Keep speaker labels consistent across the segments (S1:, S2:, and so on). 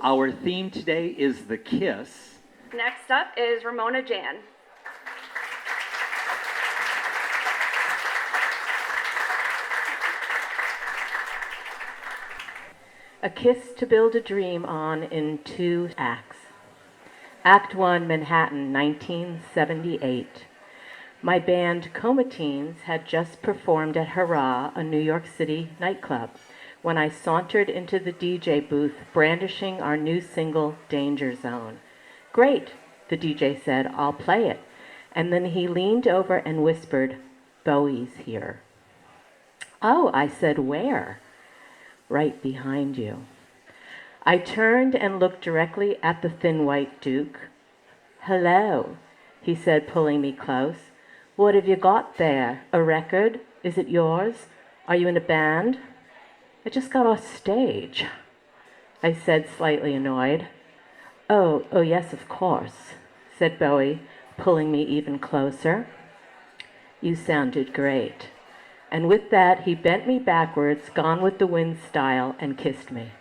S1: Our theme today is the kiss.
S2: Next up is Ramona Jan.
S3: A Kiss to Build a Dream On in 2 acts. Act 1, Manhattan, 1978. My band Comatines had just performed at Hurrah, a New York City nightclub, when I sauntered into the DJ booth brandishing our new single, Danger Zone. "Great," the DJ said, "I'll play it." And then he leaned over and whispered, "Bowie's here." "Oh," I said, "where?" "Right behind you." I turned and looked directly at the thin white Duke. "Hello," he said, pulling me close. "What have you got there? A record? Is it yours? Are you in a band?" "I just got off stage," I said, slightly annoyed. Oh, yes, of course," said Bowie, pulling me even closer. "You sounded great." And with that, he bent me backwards, Gone with the Wind style, and kissed me.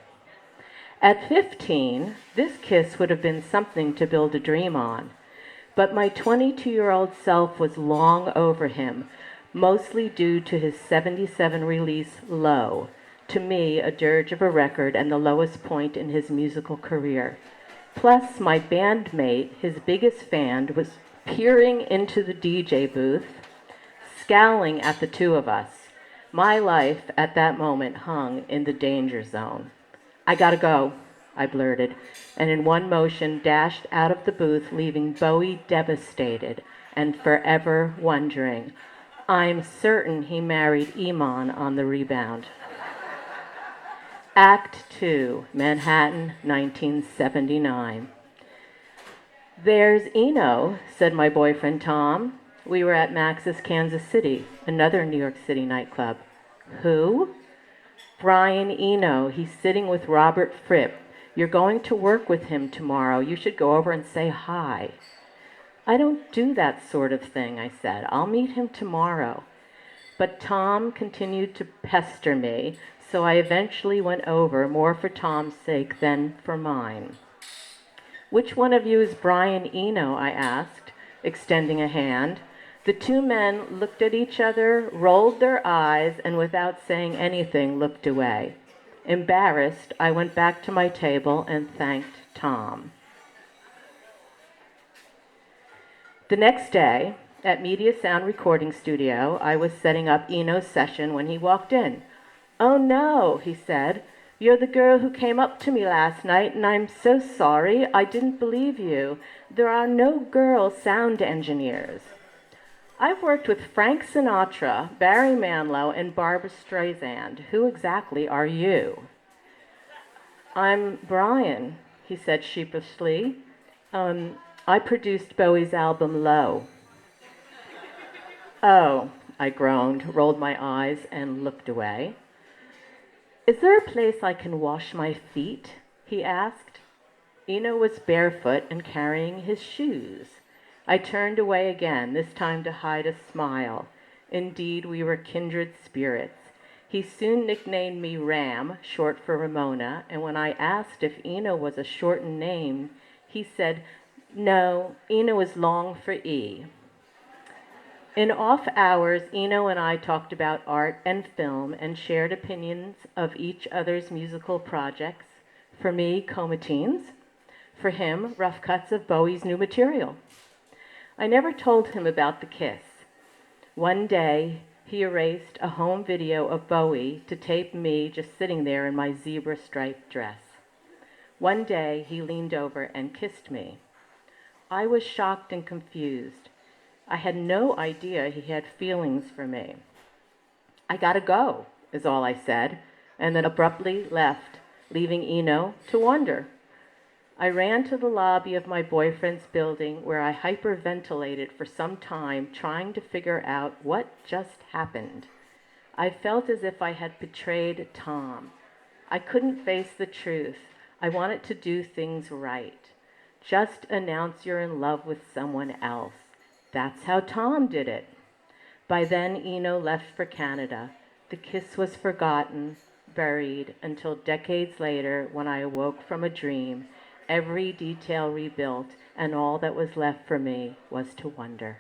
S3: At 15, this kiss would have been something to build a dream on. But my 22-year-old self was long over him, mostly due to his 77 release, Low, to me a dirge of a record and the lowest point in his musical career. Plus, my bandmate, his biggest fan, was peering into the DJ booth, scowling at the two of us. My life at that moment hung in the danger zone. "I gotta go," I blurted, and in one motion dashed out of the booth, leaving Bowie devastated and forever wondering. I'm certain he married Iman on the rebound. Act 2, Manhattan, 1979. "There's Eno," said my boyfriend Tom. We were at Max's Kansas City, another New York City nightclub. "Who?" "Brian Eno. He's sitting with Robert Fripp. You're going to work with him tomorrow. You should go over and say hi." "I don't do that sort of thing," I said. "I'll meet him tomorrow." But Tom continued to pester me, so I eventually went over, more for Tom's sake than for mine. "Which one of you is Brian Eno?" I asked, extending a hand. The two men looked at each other, rolled their eyes, and without saying anything, looked away. Embarrassed, I went back to my table and thanked Tom. The next day, at Media Sound Recording Studio, I was setting up Eno's session when he walked in. "Oh no," he said. "You're the girl who came up to me last night, and I'm so sorry. I didn't believe you. There are no girl sound engineers." "I've worked with Frank Sinatra, Barry Manilow, and Barbra Streisand. Who exactly are you?" "I'm Brian," he said sheepishly. I produced Bowie's album Low." "Oh," I groaned, rolled my eyes, and looked away. "Is there a place I can wash my feet?" he asked. Eno was barefoot and carrying his shoes. I turned away again, this time to hide a smile. Indeed, we were kindred spirits. He soon nicknamed me Ram, short for Ramona, and when I asked if Eno was a shortened name, he said, "No, Eno is long for E." In off hours, Eno and I talked about art and film and shared opinions of each other's musical projects. For me, Comatines. For him, rough cuts of Bowie's new material. I never told him about the kiss. One day, he erased a home video of Bowie to tape me just sitting there in my zebra-striped dress. One day, he leaned over and kissed me. I was shocked and confused. I had no idea he had feelings for me. "I gotta go," is all I said, and then abruptly left, leaving Eno to wonder. I ran to the lobby of my boyfriend's building, where I hyperventilated for some time, trying to figure out what just happened. I felt as if I had betrayed Tom. I couldn't face the truth. I wanted to do things right. Just announce you're in love with someone else. That's how Tom did it. By then, Eno left for Canada. The kiss was forgotten. buried until decades later when I awoke from a dream, every detail rebuilt, and all that was left for me was to wonder.